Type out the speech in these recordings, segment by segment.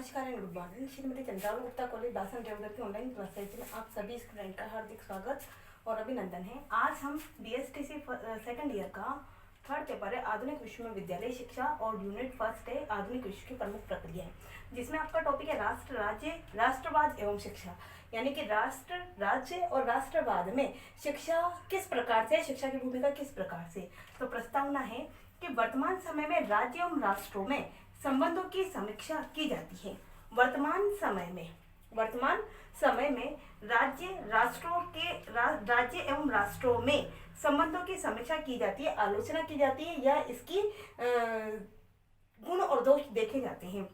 नमस्कार and good morning. Shrimati Chandravali Gupta college Dasan Revdar की online classes में आप सभी स्टूडेंट का हार्दिक स्वागत और अभिनंदन है। आज हम बीएसटीसी सेकंड ईयर का थर्ड पेपर है आधुनिक विश्वविद्यालय शिक्षा और यूनिट फर्स्ट है आधुनिक विश्व की प्रमुख प्रक्रिया है, जिसमें आपका टॉपिक है राष्ट्र, राज्य, राष्ट्रवाद एवं शिक्षा। यानी कि राष्ट्र, राज्य और राष्ट्रवाद में शिक्षा किस प्रकार से, शिक्षा की भूमिका किस प्रकार से। तो प्रस्तावना है कि वर्तमान समय में राज्य एवं राष्ट्रों में संबंधों की समीक्षा की जाती है। वर्तमान समय में राज्य एवं राष्ट्रों में संबंधों की समीक्षा की जाती है, आलोचना की जाती है या इसकी गुण और दोष देखे जाते हैं,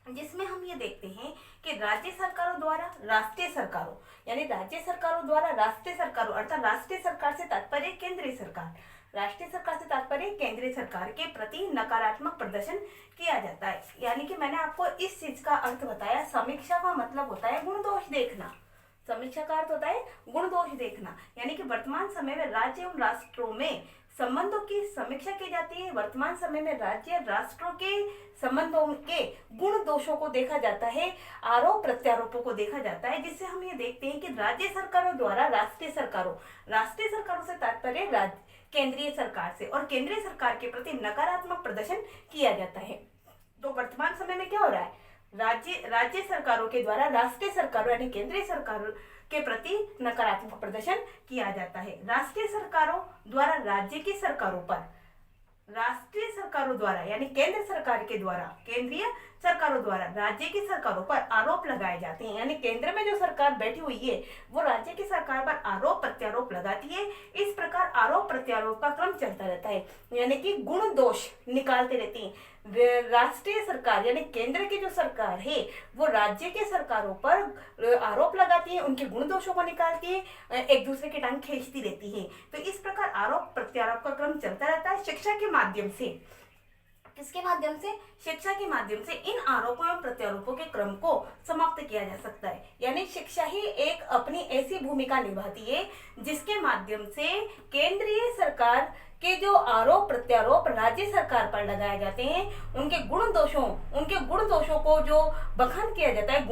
जिसमें हम ये देखते हैं कि राज्य सरकारों द्वारा राष्ट्रीय सरकारों, यानी राज्य सरकारों द्वारा राष्ट्रीय सरकारों अर्थात राष्ट्रीय सरकार से तात्पर्य केंद्रीय सरकार, राष्ट्रीय सरकार से तात्पर्य केंद्रीय सरकार के प्रति नकारात्मक प्रदर्शन किया जाता है। यानी कि मैंने आपको इस चीज का अर्थ बताया। समीक्षा का मतलब होता है गुण दोष देखना। समीक्षा का अर्थ होता है गुण दोष देखना, यानी कि वर्तमान समय में राज्य एवं राष्ट्रों में संबंधों की समीक्षा की जाती है। वर्तमान समय में राज्य राष्ट्रों के संबंधों के गुण दोषों को देखा जाता है, आरोप प्रत्यारोपों को देखा जाता है, जिससे हम ये देखते हैं कि राज्य सरकारों द्वारा राष्ट्रीय सरकारों से तात्पर्य केंद्रीय सरकार से और केंद्रीय सरकार के प्रति नकारात्मक प्रदर्शन किया जाता है। तो वर्तमान समय में क्या हो रहा है, राज्य सरकारों के द्वारा राष्ट्रीय सरकारों यानी केंद्रीय सरकारों के प्रति नकारात्मक प्रदर्शन किया जाता है। राष्ट्रीय सरकारों द्वारा राज्य की सरकारों पर, राष्ट्रीय सरकारों द्वारा यानी केंद्र सरकार के द्वारा केंद्रीय सरकारों द्वारा राज्य की सरकारों पर आरोप लगाए जाते हैं। यानी केंद्र में जो सरकार बैठी हुई है वो राज्य की सरकार पर आरोप प्रत्यारोप लगाती है। इस प्रकार आरोप प्रत्यारोप का क्रम चलता रहता है, यानी कि गुण दोष निकालते रहते हैं। राष्ट्रीय सरकार यानी केंद्र की जो सरकार है वो राज्य के सरकारों पर आरोप लगाती है, उनके गुण दोषों को निकालती है, एक दूसरे की टांग खींचती रहती है। तो इस प्रकार आरोप प्रत्यारोप का क्रम चलता रहता है। शिक्षा के माध्यम से, किसके माध्यम से, शिक्षा के माध्यम से इन आरोपों एवं प्रत्यारोपों के क्रम को समाप्त किया जा सकता है। यानी शिक्षा ही एक अपनी ऐसी भूमिका निभाती है जिसके माध्यम से केंद्रीय सरकार के जो आरोप प्रत्यारोप राज्य सरकार पर लगाए जाते हैं, उनके गुण दोषों को जो बखान किया जाता है,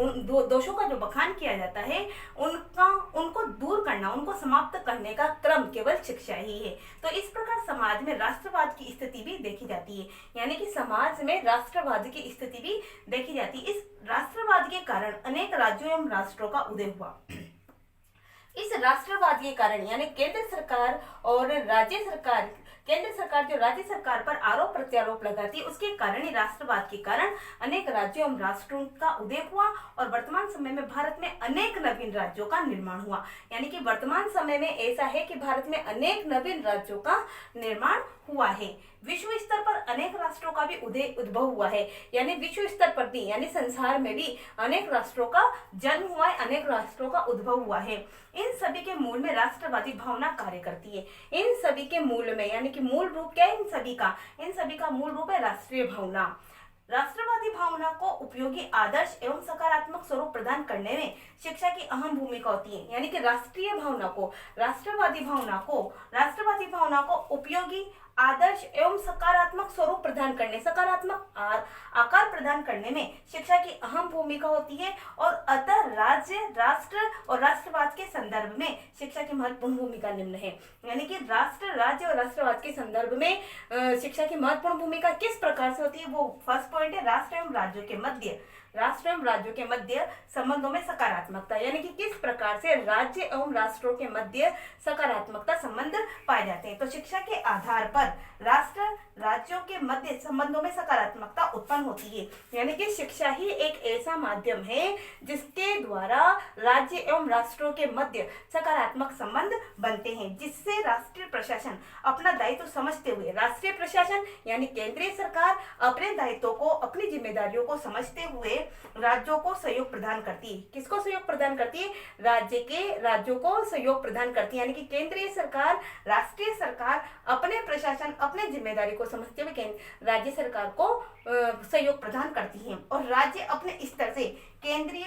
दोषों का जो बखान किया जाता है, उनको दूर करना, उनको समाप्त करने का क्रम केवल शिक्षा ही है। तो इस प्रकार समाज में राष्ट्रवाद की स्थिति भी देखी जाती है, यानी कि समाज में राष्ट्रवाद की स्थिति भी देखी जाती है। इस राष्ट्रवाद के कारण अनेक राज्यों एवं राष्ट्रों का उदय हुआ। इस राष्ट्रवाद के कारण यानी केंद्र सरकार और केंद्र सरकार जो राज्य सरकार पर आरोप प्रत्यारोप लगाती है, उसके कारण ही राष्ट्रवाद के कारण अनेक राज्यों एवं राष्ट्रों का उदय हुआ और वर्तमान समय में भारत में अनेक नवीन राज्यों का निर्माण हुआ। यानी कि वर्तमान समय में ऐसा है कि भारत में अनेक नवीन राज्यों का निर्माण हुआ है। विश्व स्तर पर अनेक राष्ट्रों का भी उद्भव हुआ है, यानी विश्व स्तर पर भी यानी संसार में भी अनेक राष्ट्रों का जन्म हुआ है, अनेक राष्ट्रों का उद्भव हुआ है। इन सभी के मूल में राष्ट्रवादी भावना कार्य करती है। इन सभी के मूल में यानी कि मूल रूप क्या है इन सभी का मूल रूप है राष्ट्रीय भावना। राष्ट्रवादी भावना को उपयोगी आदर्श एवं सकारात्मक स्वरूप प्रदान करने में शिक्षा की अहम भूमिका होती है। यानी कि राष्ट्रवादी भावना को उपयोगी आदर्श एवं सकारात्मक स्वरूप प्रदान करने, सकारात्मक आकार प्रदान करने में शिक्षा की अहम भूमिका होती है और अतः राज्य, राष्ट्र और राष्ट्रवाद के संदर्भ में शिक्षा की महत्वपूर्ण भूमिका निम्न है। यानी कि राष्ट्र, राज्य और राष्ट्रवाद के संदर्भ में शिक्षा की महत्वपूर्ण भूमिका किस प्रकार से होती है, वो फर्स्ट पॉइंट है राष्ट्र एवं राज्यों के मध्य संबंधों में सकारात्मकता। यानी कि किस प्रकार से राज्य एवं राष्ट्रों के मध्य सकारात्मकता संबंध पाए जाते हैं। तो शिक्षा के आधार पर राष्ट्र राज्यों के मध्य संबंधों में सकारात्मकता उत्पन्न होती है। यानी कि शिक्षा ही एक ऐसा माध्यम है जिसके द्वारा राज्य एवं राष्ट्रों के मध्य सकारात्मक संबंध बनते हैं, जिससे राष्ट्रीय प्रशासन अपना दायित्व समझते हुए, राष्ट्रीय प्रशासन यानी केंद्रीय सरकार अपने दायित्वों को, अपनी जिम्मेदारियों को समझते हुए राज्यों को सहयोग प्रदान करती है। किसको सहयोग प्रदान करती है, राज्यों को सहयोग प्रदान करती है। यानी कि केंद्रीय सरकार, राष्ट्रीय सरकार अपने प्रशासन, अपने जिम्मेदारी को समझते हुए राज्य सरकार को सहयोग प्रदान करती है और राज्य अपने स्तर से केंद्रीय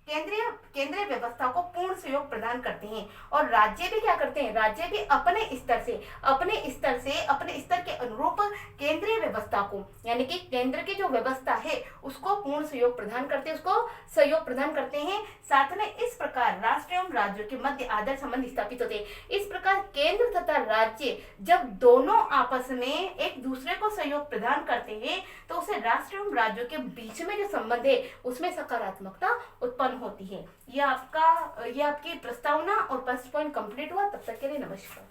व्यवस्था को पूर्ण सहयोग प्रदान करते हैं। और राज्य भी क्या करते हैं, राज्य भी अपने स्तर के अनुरूप केंद्रीय व्यवस्था को, यानी कि केंद्र की जो व्यवस्था है उसको पूर्ण सहयोग प्रदान करते हैं, उसको सहयोग प्रदान करते हैं। साथ में इस प्रकार राष्ट्र एवं राज्यों के मध्य आदर्श संबंध स्थापित होते हैं। इस प्रकार केंद्र तथा राज्य जब दोनों आपस में एक दूसरे को सहयोग प्रदान करते हैं तो उसे राष्ट्र एवं राज्यों के बीच में जो संबंध है उसमें सकारात्मकता उत्पन्न होती है। ये आपकी प्रस्तावना और फर्स्ट पॉइंट कंप्लीट हुआ। तब तक के लिए नमस्कार।